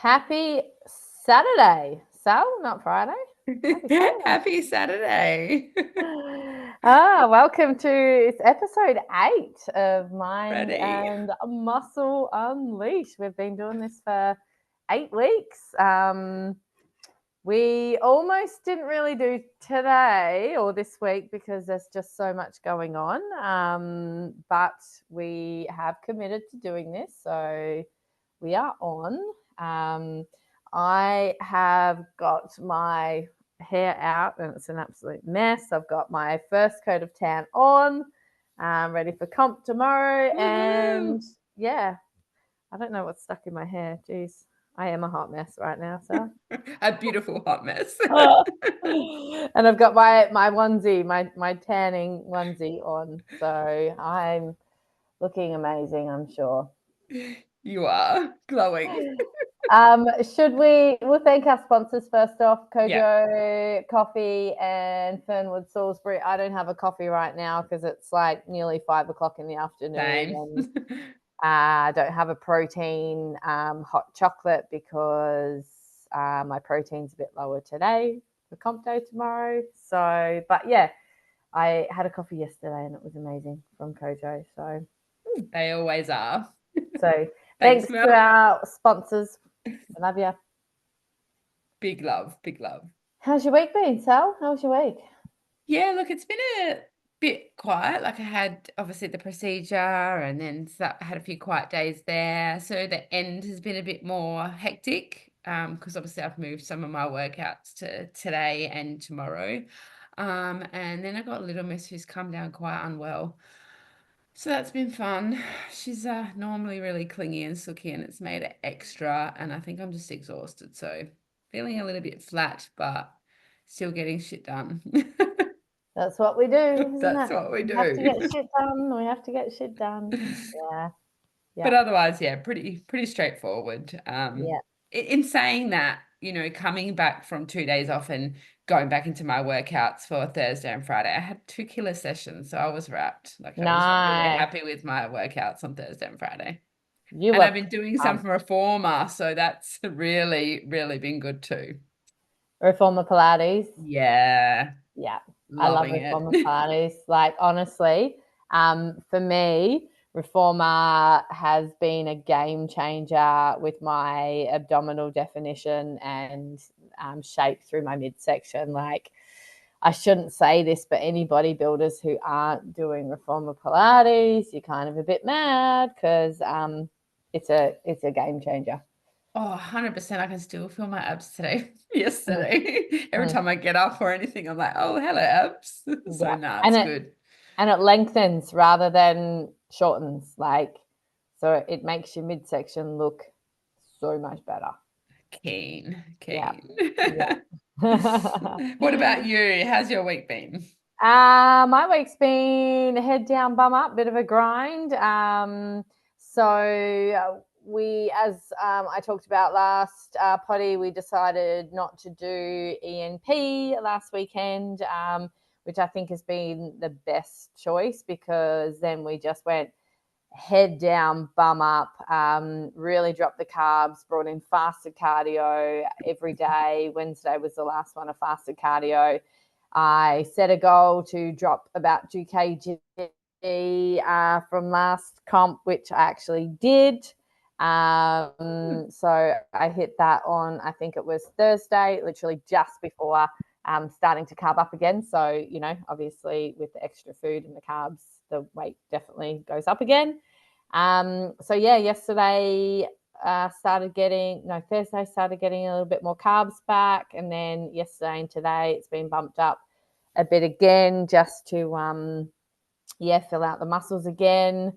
Happy Saturday. Sal, not Friday. Happy Saturday. Happy Saturday. Welcome to it's episode 8 of Mind Ready. and Muscle Unleashed. We've been doing this for 8 weeks. We almost didn't really do today or this week because there's just so much going on. But we have committed to doing this, so we are on. I have got my hair out and it's an absolute mess. I've got my first coat of tan on. I'm ready for comp tomorrow. Woohoo. And yeah, I don't know what's stuck in my hair. Jeez, I am a hot mess right now, so. A beautiful hot mess. And I've got my onesie, my tanning onesie on. So I'm looking amazing, I'm sure. You are glowing. We'll thank our sponsors first off, Yeah, Kojo Coffee and Fernwood Salisbury. I don't have a coffee right now because it's like nearly 5 o'clock in the afternoon, same. and I don't have a protein hot chocolate because my protein's a bit lower today for comp day tomorrow. So, but yeah, I had a coffee yesterday and it was amazing from Kojo. They always are. So Thanks, thanks to Mel. our sponsors. I love you. Big love, big love. How's your week been, Sal? How was your week? Yeah, look, it's been a bit quiet. Like I had obviously the procedure and then I had a few quiet days there. So the end has been a bit more hectic because obviously I've moved some of my workouts to today and tomorrow. And then I got a little miss who's come down quite unwell. So that's been fun. She's normally really clingy and sooky and it's made it extra. And I think I'm just exhausted. So feeling a little bit flat, but still getting shit done. That's what we do, isn't That's it? what we We have to do. get shit done. We have to get shit done. Yeah. Yeah. But otherwise, yeah, pretty straightforward. Yeah. In saying that, coming back from 2 days off and going back into my workouts for Thursday and Friday, I had 2 killer sessions, so I was wrapped. Like I was really Nice. happy with my workouts on Thursday and Friday. You And were I've been doing some pumped. from Reformer, so that's really been good too. Reformer Pilates. Yeah, Yeah. I love loving it. Reformer Pilates. Like honestly, for me, Reformer has been a game changer with my abdominal definition and shape through my midsection. Like I shouldn't say this, but any bodybuilders who aren't doing Reformer Pilates, you're kind of a bit mad because it's a game changer. Oh, 100%. I can still feel my abs today. Mm, Yesterday. Every mm, time I get up or anything, I'm like, oh, hello, abs. So yeah, nah, and it's it good. and it lengthens rather than shortens. Like so, it makes your midsection look so much better. Keen, Yeah, keen. yeah. What about you? How's your week been? My week's been head down, bum up, bit of a grind. We, as I talked about last potty, we decided not to do ENP last weekend, which I think has been the best choice because then we just went head down, bum up, really dropped the carbs, brought in fasted cardio every day. Wednesday was the last one of fasted cardio. I set a goal to drop about 2 kg from last comp, which I actually did. So I hit that on, I think it was Thursday, literally just before starting to carb up again. So, obviously with the extra food and the carbs, the weight definitely goes up again. Yesterday Thursday started getting a little bit more carbs back. And then yesterday and today it's been bumped up a bit again just to, fill out the muscles again.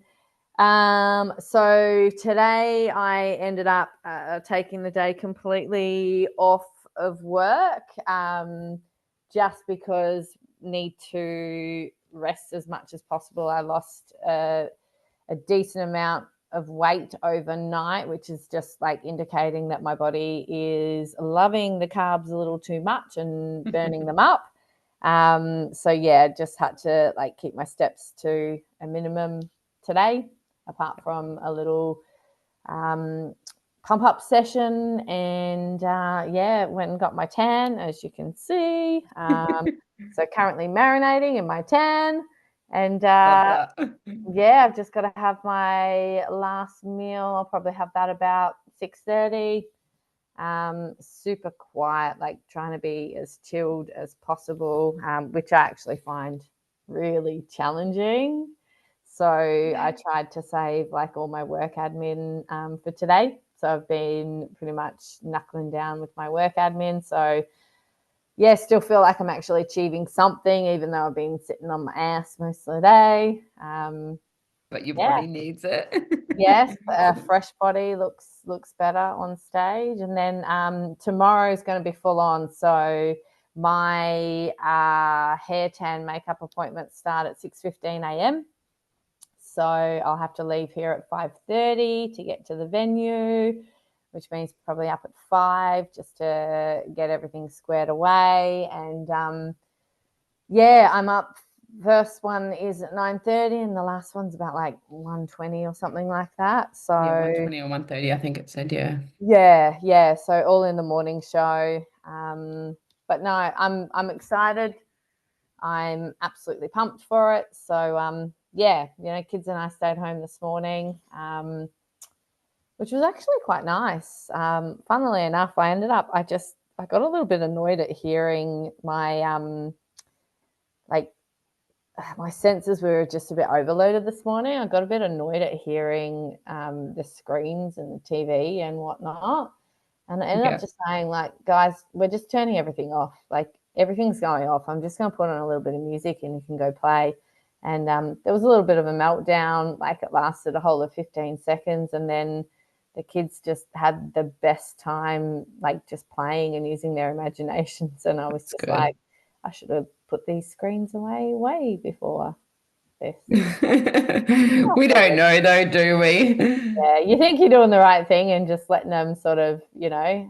So today I ended up taking the day completely off of work just because need to rest as much as possible. I lost a decent amount of weight overnight, which is just like indicating that my body is loving the carbs a little too much and burning them up. Just had to like keep my steps to a minimum today, apart from a little pump up session, and went and got my tan, as you can see. So currently marinating in my tan, and Love that. I've just got to have my last meal. I'll probably have that about 6:30. Super quiet, like trying to be as chilled as possible, which I actually find really challenging. So I tried to save like all my work admin for today. So I've been pretty much knuckling down with my work admin. So yeah, still feel like I'm actually achieving something, even though I've been sitting on my ass most of the day. But your Yeah, body needs it. yes, a fresh body looks better on stage, and then tomorrow is going to be full on. So my hair tan makeup appointments start at 6:15 a.m. So I'll have to leave here at 5:30 to get to the venue, which means probably up at 5 just to get everything squared away. And I'm up. First one is at 9:30, and the last one's about like 1:20 or something like that. Yeah, So 120 or 130, I think it said, yeah. yeah. So all in the morning show. But no, I'm excited. I'm absolutely pumped for it. So kids and I stayed home this morning, which was actually quite nice. Funnily enough, I got a little bit annoyed at hearing my like my senses were just a bit overloaded this morning. I got a bit annoyed at hearing the screens and the TV and whatnot. And I ended up Yeah, just saying, like, guys, we're just turning everything off. Like, everything's going off. I'm just going to put on a little bit of music and you can go play. And there was a little bit of a meltdown. Like, it lasted a whole of 15 seconds. And then the kids just had the best time, like, just playing and using their imaginations. And I was that's just good. like, I should have put these screens away way before this. We don't know though, do we? Yeah, you think you're doing the right thing and just letting them sort of,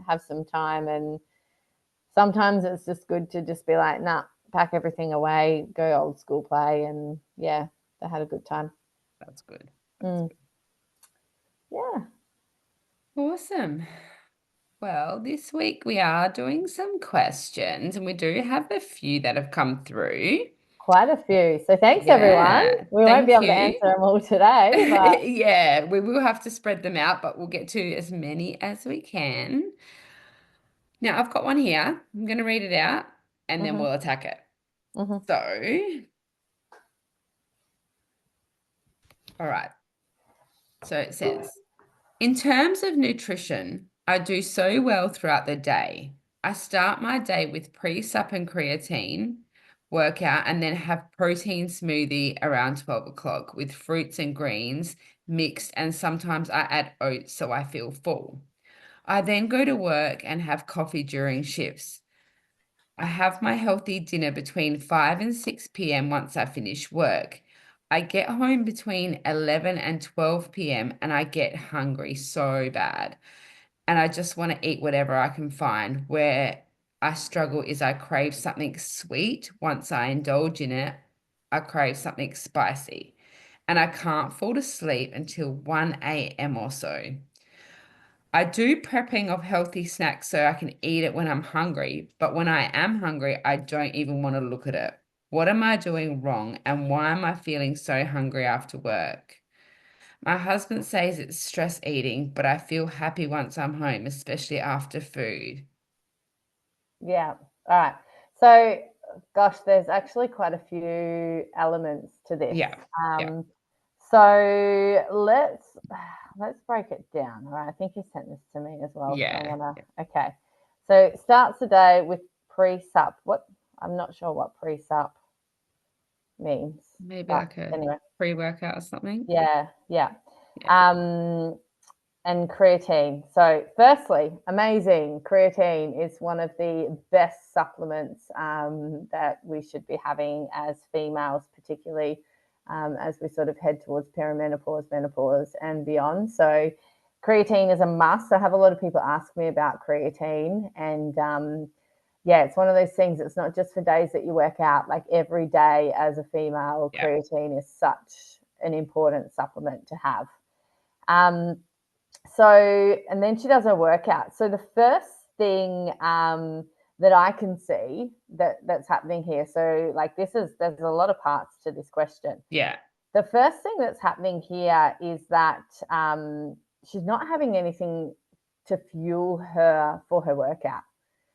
have some time. And sometimes it's just good to just be like, nah, pack everything away, go old school play. And yeah, they had a good time. That's good. That's Mm, good. yeah, Awesome. Well, this week we are doing some questions and we do have a few that have come through. quite a few. So thanks, everyone. Yeah, We won't be thank able to you. answer them all today, but Yeah, we will have to spread them out, but we'll get to as many as we can. Now, I've got one here. I'm going to read it out and then mhm, we'll attack it. mhm. So, all right. So it says, in terms of nutrition, I do so well throughout the day. I start my day with pre-sup and creatine, workout, and then have protein smoothie around 12 o'clock with fruits and greens mixed, and sometimes I add oats so I feel full. I then go to work and have coffee during shifts. I have my healthy dinner between 5 and 6 p.m. once I finish work. I get home between 11 and 12 p.m. and I get hungry so bad. And I just want to eat whatever I can find. Where I struggle is I crave something sweet. Once I indulge in it, I crave something spicy. And I can't fall to sleep until 1 a.m. or so. I do prepping of healthy snacks so I can eat it when I'm hungry, but when I am hungry, I don't even want to look at it. What am I doing wrong and why am I feeling so hungry after work? My husband says it's stress eating, but I feel happy once I'm home, especially after food. Yeah. All right. So, gosh, there's actually quite a few elements to this. Yeah, yeah, So let's break it down. All right. I think you sent this to me as well. So I yeah. wanna okay. So it starts the day with pre-sup. What I'm not sure what pre-sup means, Maybe but like a anyway, pre-workout or something. yeah. Yeah, Um, and creatine. So, firstly, amazing. Creatine is one of the best supplements that we should be having as females, particularly as we sort of head towards perimenopause, menopause, and beyond. So, creatine is a must. I have a lot of people ask me about creatine, and it's one of those things. It's not just for days that you work out. Like every day, as a female, creatine is such an important supplement to have. Um, So, and then she does her workout. So the first thing that I can see that's happening here. So, like, there's a lot of parts to this question. Yeah. The first thing that's happening here is that she's not having anything to fuel her for her workout.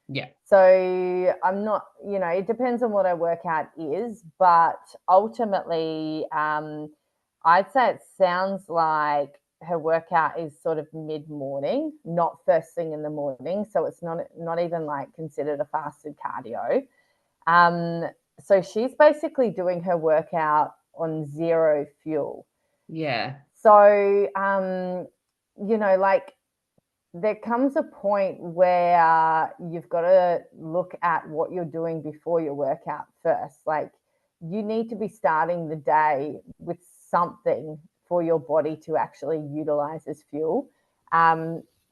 Yeah. So I'm not, it depends on what her workout is, but ultimately, I'd say it sounds like her workout is sort of mid morning, not first thing in the morning. So it's not even like considered a fasted cardio. Um, so she's basically doing her workout on zero fuel. Yeah. So, like there comes a point where you've got to look at what you're doing before your workout first. Like you need to be starting the day with something for your body to actually utilize as fuel.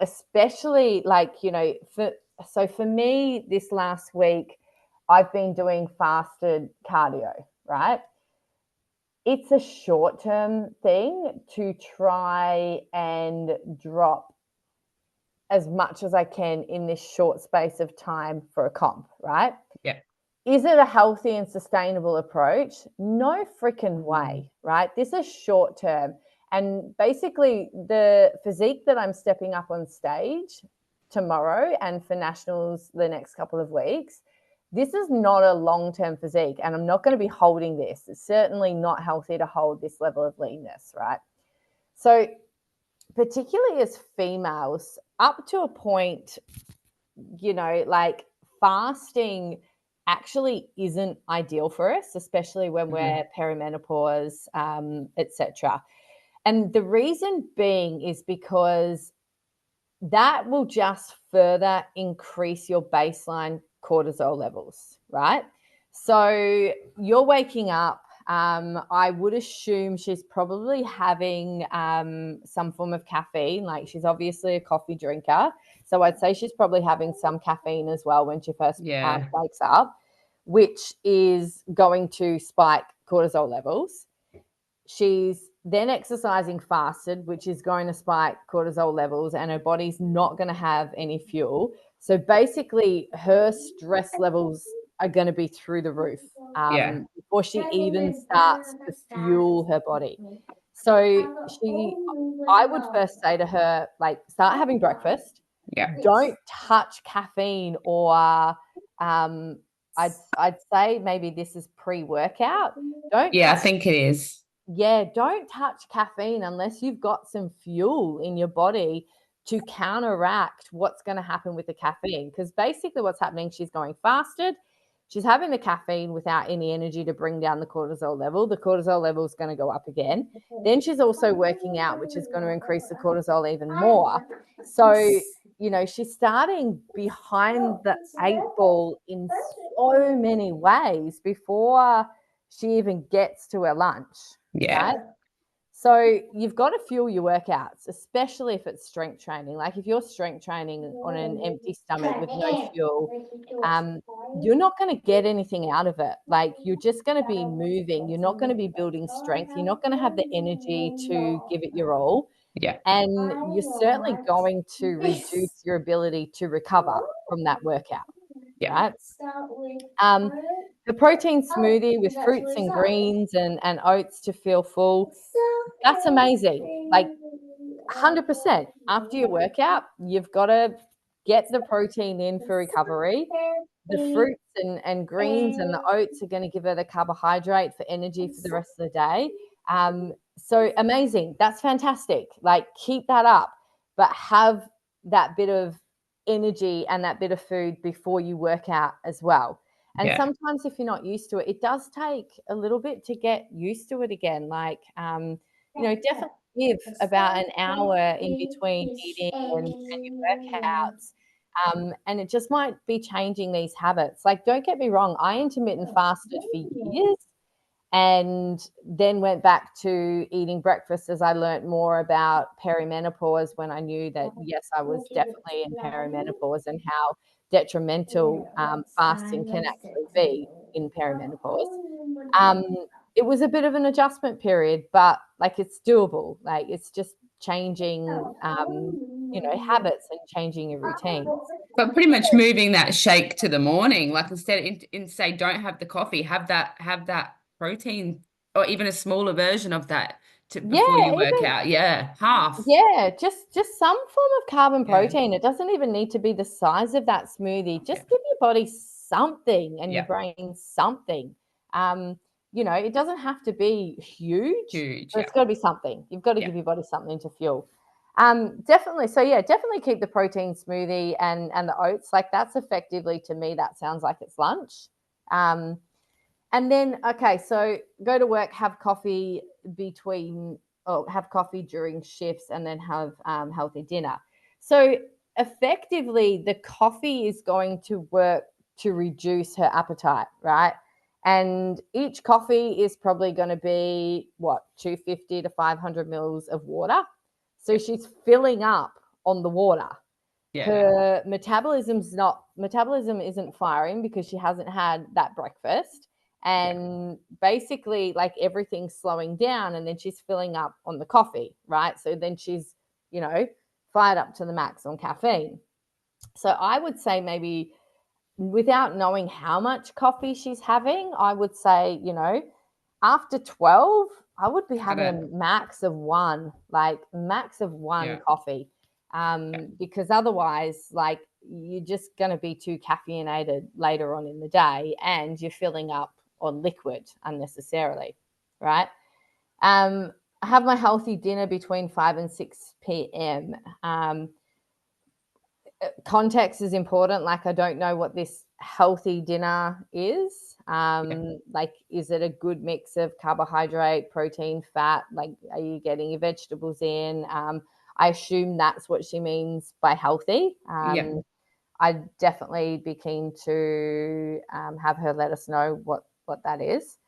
Especially like, for me, this last week, I've been doing fasted cardio, right? It's a short term thing to try and drop as much as I can in this short space of time for a comp, right? Yeah. Is it a healthy and sustainable approach? No freaking way, right? This is short term. And basically, the physique that I'm stepping up on stage tomorrow and for nationals the next couple of weeks, this is not a long term physique. And I'm not going to be holding this. It's certainly not healthy to hold this level of leanness, right? So, particularly as females, up to a point, like fasting actually isn't ideal for us, especially when we're perimenopause, etc. And the reason being is because that will just further increase your baseline cortisol levels, right? So you're waking up. I would assume she's probably having some form of caffeine. Like she's obviously a coffee drinker. So I'd say she's probably having some caffeine as well when she first Yeah. wakes up, which is going to spike cortisol levels. She's then exercising fasted, which is going to spike cortisol levels, and her body's not going to have any fuel. So basically, her stress levels are going to be through the roof Yeah. before she even starts to fuel her body. So I would first say to her, like, start having breakfast. Yeah. Don't touch caffeine or um, I'd say maybe this is pre-workout. Don't Yeah, I touch think it is. Yeah, don't touch caffeine unless you've got some fuel in your body to counteract what's going to happen with the caffeine. Because basically, what's happening, she's going fasted. She's having the caffeine without any energy to bring down the cortisol level. The cortisol level is going to go up again. Then she's also working out, which is going to increase the cortisol even more. So, she's starting behind the eight ball in so many ways before she even gets to her lunch, right? Yeah. So you've got to fuel your workouts, especially if it's strength training. Like if you're strength training on an empty stomach with no fuel, um, you're not going to get anything out of it. Like you're just going to be moving. You're not going to be building strength. You're not going to have the energy to give it your all. Yeah. And you're certainly going to reduce your ability to recover from that workout, Yeah. right? The protein smoothie with fruits and greens and oats to feel full, that's amazing. Like 100%. After your workout, you've got to get the protein in for recovery. The fruits and greens and the oats are going to give her the carbohydrate for energy for the rest of the day. So amazing. That's fantastic. Like keep that up, but have that bit of energy and that bit of food before you work out as well. And Yeah. sometimes if you're not used to it, it does take a little bit to get used to it again. Like, definitely give about an hour in between eating and your workouts. And it just might be changing these habits. Like, don't get me wrong, I intermittent fasted for years and then went back to eating breakfast as I learnt more about perimenopause when I knew that, yes, I was definitely in perimenopause and how detrimental fasting can actually be in perimenopause. Um, it was a bit of an adjustment period, but like it's doable. Like it's just changing, habits and changing your routines. But pretty much moving that shake to the morning, like in say don't have the coffee, have that protein or even a smaller version of that to before Yeah, you work even out. Yeah, half. yeah, just some form of carb and Yeah, protein. It doesn't even need to be the size of that smoothie. yeah, Just give your body something and your yeah. brain something. Um, it doesn't have to be huge, Huge. but Yeah, it's got to be something. You've got to yeah, give your body something to fuel. Definitely. So yeah, definitely keep the protein smoothie and the oats. Like that's effectively to me, that sounds like it's lunch. Um, and then, okay, so go to work, have coffee between, or have coffee during shifts, and then have healthy dinner. So effectively, the coffee is going to work to reduce her appetite, right? And each coffee is probably going to be what, 250 to 500 mils of water. So yeah, she's filling up on the water. yeah, Her metabolism isn't firing because she hasn't had that breakfast, yeah, and basically like everything's slowing down, and then she's filling up on the coffee, right? So then she's, you know fired up to the max on caffeine. So I would say, maybe without knowing how much coffee she's having, I would say, after 12, I would be cut having it. a max of one, like max of one Yeah, coffee. yeah, Because otherwise, like, you're just going to be too caffeinated later on in the day, and you're filling up on liquid unnecessarily, right? I have my healthy dinner between 5 and 6 p.m. Context is important. Like, I don't know what this healthy dinner is. yeah, Like, is it a good mix of carbohydrate, protein, fat? Like, are you getting your vegetables in? I assume that's what she means by healthy. yeah, I'd definitely be keen to have her let us know what that is.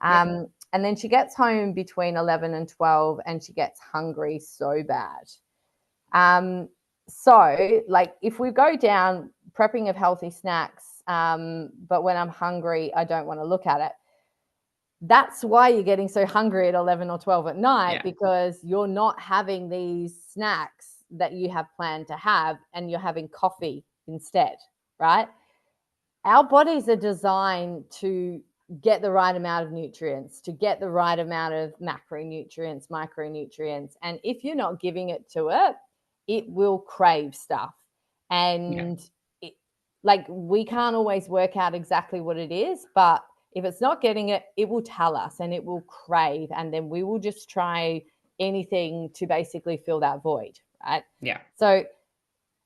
yeah. And then she gets home between 11 and 12, and she gets hungry so bad. Um, so, like, if we go down prepping of healthy snacks, but when I'm hungry, I don't want to look at it. That's why you're getting so hungry at 11 or 12 at night, Yeah, because you're not having these snacks that you have planned to have, and you're having coffee instead, right? Our bodies are designed to get the right amount of nutrients, to get the right amount of macronutrients, micronutrients. And if you're not giving it to it, it will crave stuff. yeah, And it, like, we can't always work out exactly what it is, but if it's not getting it, it will tell us, and it will crave. And then we will just try anything to basically fill that void, right? yeah. So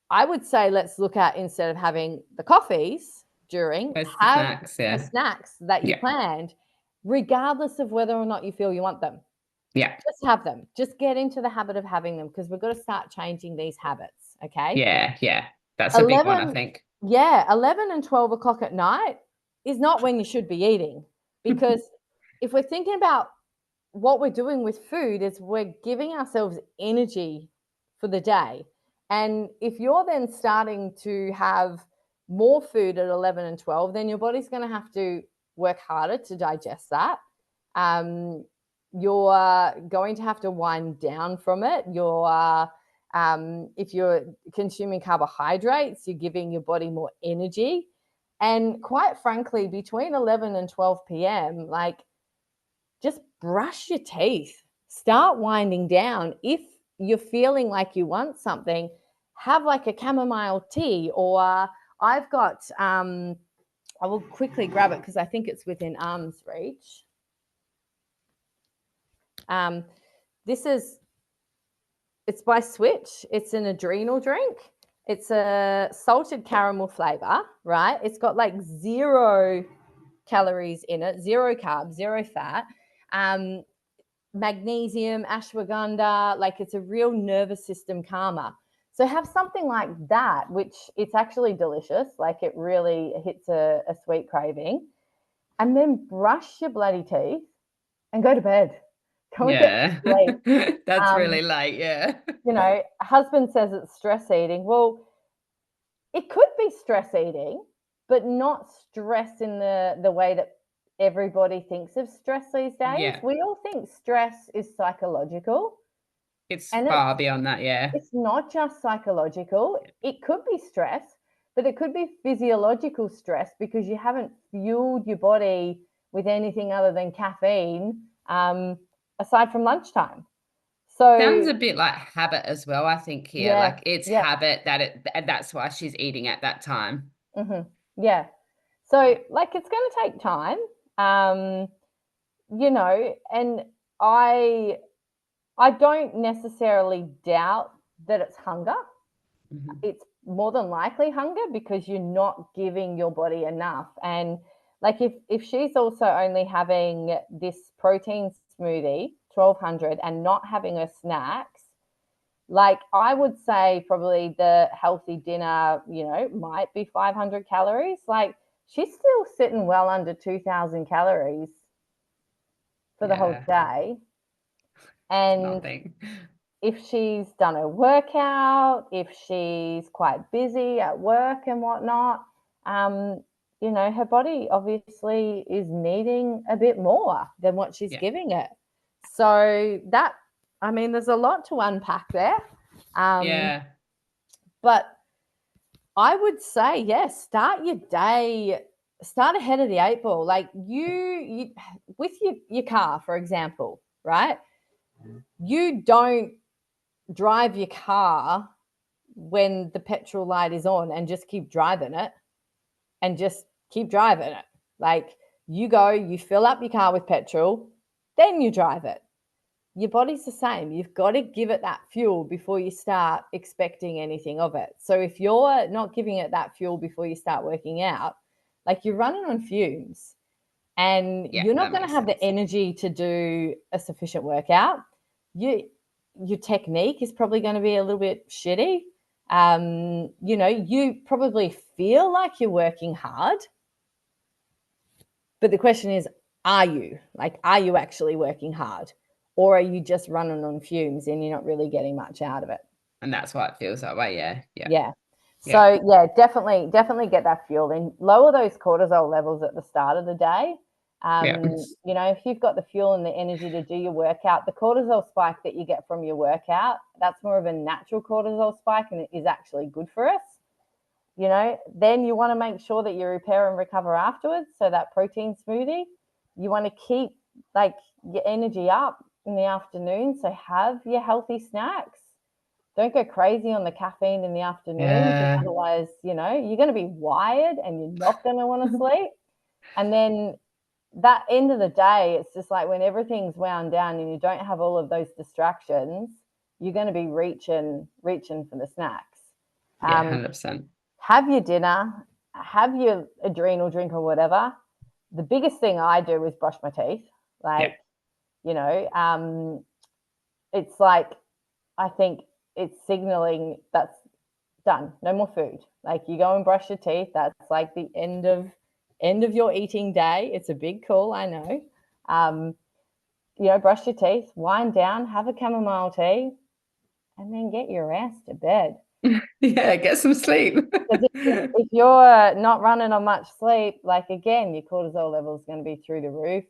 I would say, let's look at, instead of having the coffees during, Where's the have snacks? the Yeah, snacks that you yeah, planned, regardless of whether or not you feel you want them. yeah, Just have them. Just get into the habit of having them, because we've got to start changing these habits. Okay. yeah, yeah. That's a big one, I 11, think. yeah, 11 and 12 o'clock at night is not when you should be eating, because if we're thinking about what we're doing with food, is we're giving ourselves energy for the day. And if you're then starting to have more food at 11 and 12, then your body's going to have to work harder to digest that. You're going to have to wind down from it. If you're consuming carbohydrates, you're giving your body more energy. And quite frankly, between 11 and 12 p.m., like, just brush your teeth, start winding down. If you're feeling like you want something, have like a chamomile tea, or I've got, I will quickly grab it because I think it's within arm's reach. Um, this is, it's by Switch. It's an adrenal drink. It's a salted caramel flavor, right? It's got like 0 calories in it, 0 carbs, 0 fat. Magnesium, ashwagandha, like, it's a real nervous system calmer. So have something like that, which it's actually delicious. Like, it really hits a sweet craving. And then brush your bloody teeth and go to bed. Go and get Yeah. sleep. That's Um, really late, yeah. husband says it's stress eating. Well, it could be stress eating, but not stress in the way that everybody thinks of stress these days. Yeah, We all think stress is psychological. It's And far beyond that, yeah. it's not just psychological. It could be stress, but it could be physiological stress because you haven't fueled your body with anything other than caffeine, aside from lunchtime. Sounds So a bit like habit as well, I think here. yeah, Like it's yeah, habit that's why she's eating at that time. yeah. So Yeah. like it's going to take time, um, and I I don't necessarily doubt that it's hunger. Mhm. It's more than likely hunger because you're not giving your body enough. And like if she's also only having this protein smoothie 1200 and not having her snacks, like I would say probably the healthy dinner, might be 500 calories. Like she's still sitting well under 2000 calories for the whole Yeah. day. It's And nothing. if she's done a workout, if she's quite busy at work and whatnot, her body obviously is needing a bit more than what she's Yeah. giving it. So there's a lot to unpack there. Um, Yeah. but I would say, yes, start your day, start ahead of the eight ball. Like you with your car, for example, right? You don't drive your car when the petrol light is on and just keep driving it and just keep driving it. Like you go, you fill up your car with petrol, then you drive it. Your body's the same. You've got to give it that fuel before you start expecting anything of it. So if you're not giving it that fuel before you start working out, like you're running on fumes and Yeah, you're not that going to makes have the sense. energy to do a sufficient workout. Your technique is probably going to be a little bit shitty. You probably feel like you're working hard, but the question is, are you? Like, are you actually working hard? Or are you just running on fumes and you're not really getting much out of it? And that's why it feels that way. Yeah. Yeah. Yeah. Yeah. So yeah, definitely get that fuel in. Lower those cortisol levels at the start of the day. Yeah. If you've got the fuel and the energy to do your workout, the cortisol spike that you get from your workout, that's more of a natural cortisol spike and it is actually good for us. Then you want to make sure that you repair and recover afterwards. So that protein smoothie, you want to keep like your energy up in the afternoon. So have your healthy snacks. Don't go crazy on the caffeine in the afternoon because Yeah. otherwise, you're going to be wired and you're not going to want to sleep. And then that end of the day, it's just like when everything's wound down and you don't have all of those distractions, you're going to be reaching for the snacks. Yeah. Um, 100%. have your dinner, have your adrenal drink or whatever. The biggest thing I do is brush my teeth. Yeah. Like, you know, um, it's like I think it's signaling that's done. No more food. Like you go and brush your teeth. That's like the end of your eating day. It's a big call, I know. Um, brush your teeth, wind down, have a chamomile tea, and then get your ass to bed. Yeah. Get some sleep. Because if you're not running on much sleep, like again, your cortisol level is going to be through the roof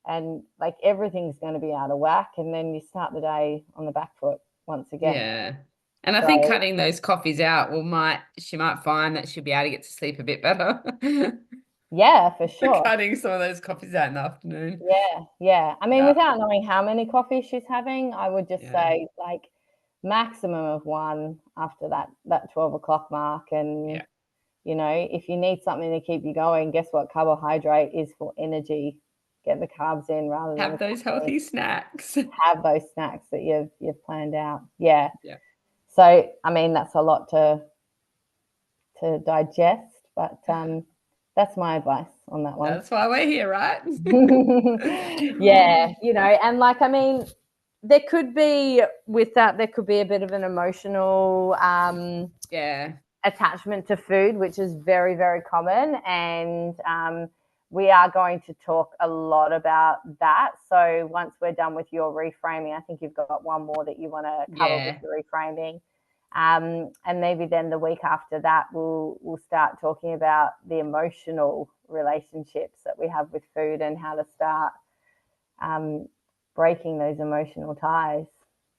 and like everything's going to be out of whack. And then you start the day on the back foot once again. Yeah. And I think So, cutting those coffees out she might find that she'll be able to get to sleep a bit better. yeah, for sure. Cutting some of those coffees out in the afternoon. Yeah, yeah. I mean, Yeah. without knowing how many coffees she's having, I would just Yeah. say like maximum of one after that 12 o'clock mark. And Yeah. if you need something to keep you going, guess what? Carbohydrate is for energy. Get the carbs in rather than the Have those caffeine. healthy snacks. Have those snacks that you've planned out. Yeah. Yeah. So I mean, that's a lot to digest, but that's my advice on that one. That's why we're here, right? Yeah, and like I mean, there could be with that, there could be a bit of an emotional Yeah. attachment to food, which is very, very common. And we are going to talk a lot about that. So once we're done with your reframing, I think you've got one more that you want to cover with Yeah. the reframing. And maybe then the week after that, we'll start talking about the emotional relationships that we have with food and how to start breaking those emotional ties.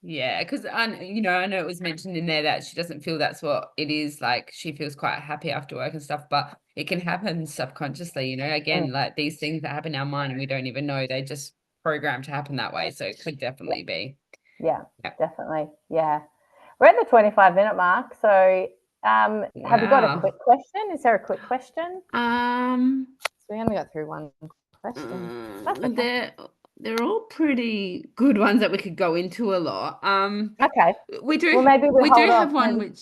Yeah, because I know it was mentioned in there that she doesn't feel that's what it is. Like she feels quite happy after work and stuff, but it can happen subconsciously. Mm, Again, like these things that happen in our mind and we don't even know they just programmed to happen that way. So it could yeah, definitely be. yeah, Yeah. definitely. Yeah. We're at the 25-minute mark. So have you got a Wow. quick question? Is there a quick question? Um, So we only got through one question. That's okay. they're all pretty good ones that we could go into a lot. Okay. We Well, do maybe we'll we do hold off. have one Maybe. which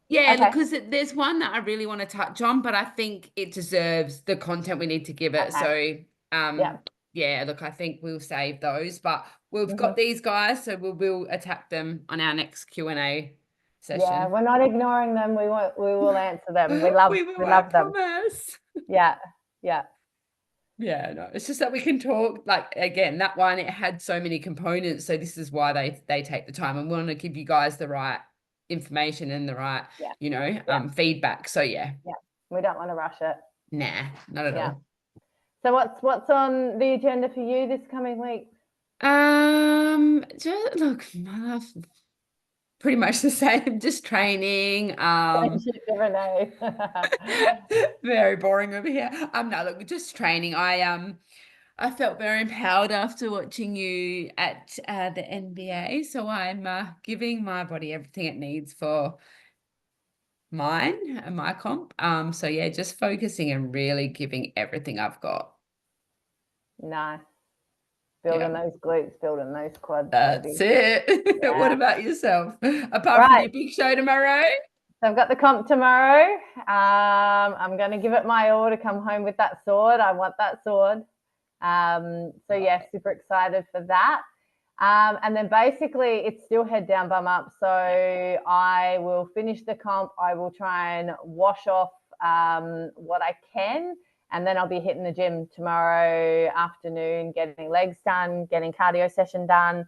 yeah, look, Okay. because there's one that I really want to touch on, but I think it deserves the content we need to give it. Okay. So Yeah. yeah, look, I think we'll save those, but we've got Hmm. these guys, so we'll attack them on our next Q&A Yeah. session. We're not ignoring them. We will answer them. We love We will, we I love them. promise. Yeah. Yeah. Yeah, no, it's just that we can talk like again, that one it had so many components, so this is why they take the time and we want to give you guys the right information and the right, Yeah. Yeah. feedback. So yeah, Yeah. We don't want to rush it. nah, not at Yeah. all. So what's on the agenda for you this coming week? Just look, pretty much the same, just training. Same shit, different day. Very boring over here. No, look, just training. I felt very empowered after watching you at the NBA. So I'm giving my body everything it needs for mine and my comp. So yeah, just focusing and really giving everything I've got. Nice. Yeah, Building those glutes, building those quads, that's baby. it. What Yeah. about yourself? Apart from Right. your big show tomorrow? So I've got the comp tomorrow. I'm going to give it my all to come home with that sword. I want that sword. So Love yeah, it. super excited for that. And then basically it's still head down, bum up. So I will finish the comp. I will try and wash off what I can. And then I'll be hitting the gym tomorrow afternoon, getting legs done, getting cardio session done.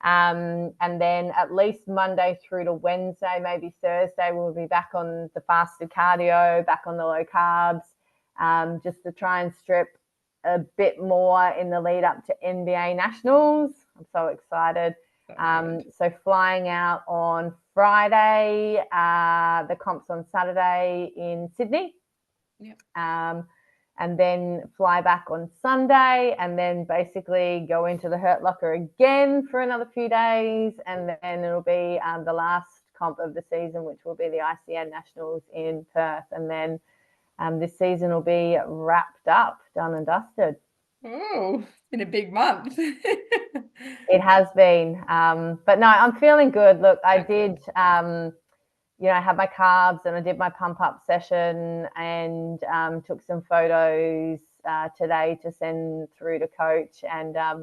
And then at least Monday through to Wednesday, maybe Thursday, we'll be back on the fasted cardio, back on the low carbs, just to try and strip a bit more in the lead up to NBA Nationals. I'm so excited. So flying out on Friday, the comps on Saturday in Sydney. Yep. And then fly back on Sunday, and then basically go into the Hurt Locker again for another few days, and then it'll be the last comp of the season, which will be the ICN Nationals in Perth, and then this season will be wrapped up, done and dusted. Oh, it's been a big month. It has been, but no, I'm feeling good. Look, I That's did. good. I had my carbs and I did my pump up session and took some photos today to send through to coach. And I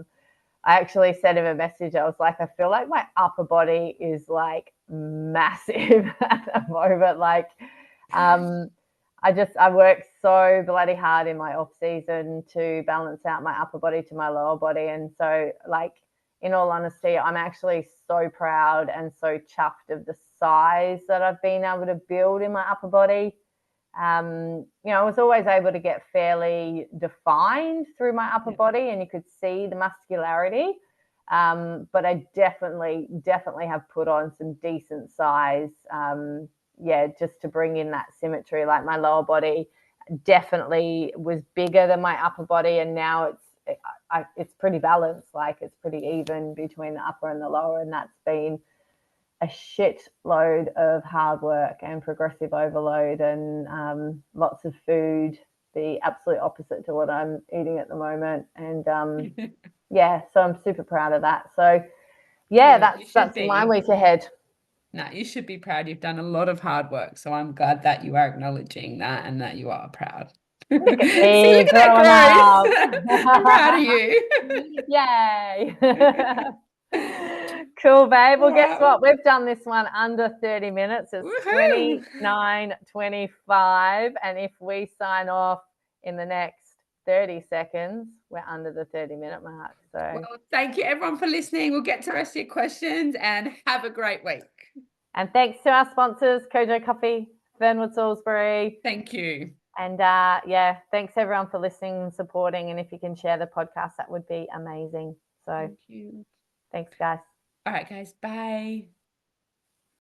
actually sent him a message. I was like, I feel like my upper body is like massive at the moment. Like, I worked so bloody hard in my off season to balance out my upper body to my lower body. And so, like, in all honesty, I'm actually so proud and so chuffed of the size that I've been able to build in my upper body. I was always able to get fairly defined through my upper Yeah. body, and you could see the muscularity. But I definitely have put on some decent size. Just to bring in that symmetry. Like my lower body definitely was bigger than my upper body, and now it's pretty balanced. Like it's pretty even between the upper and the lower, and that's been a shit load of hard work and progressive overload and lots of food, the absolute opposite to what I'm eating at the moment. And so I'm super proud of that. So yeah, Yeah, you that's should that's my be. week ahead. No, you should be proud. You've done a lot of hard work. So I'm glad that you are acknowledging that and that you are proud. See, look Look at me at growing that up. growth. I'm proud of you. Yay. Cool, babe. Well, guess Wow. what? We've done this one under 30 minutes. It's Woohoo. 29:25. And if we sign off in the next 30 seconds, we're under the 30-minute mark. So, Well, thank you everyone for listening. We'll get to the rest of your questions and have a great week. and thanks to our sponsors, Kojo Coffee, Fernwood Salisbury. Thank you. And thanks everyone for listening and supporting. And if you can share the podcast, that would be amazing. So Thank you. thanks, guys. All right, guys. Bye.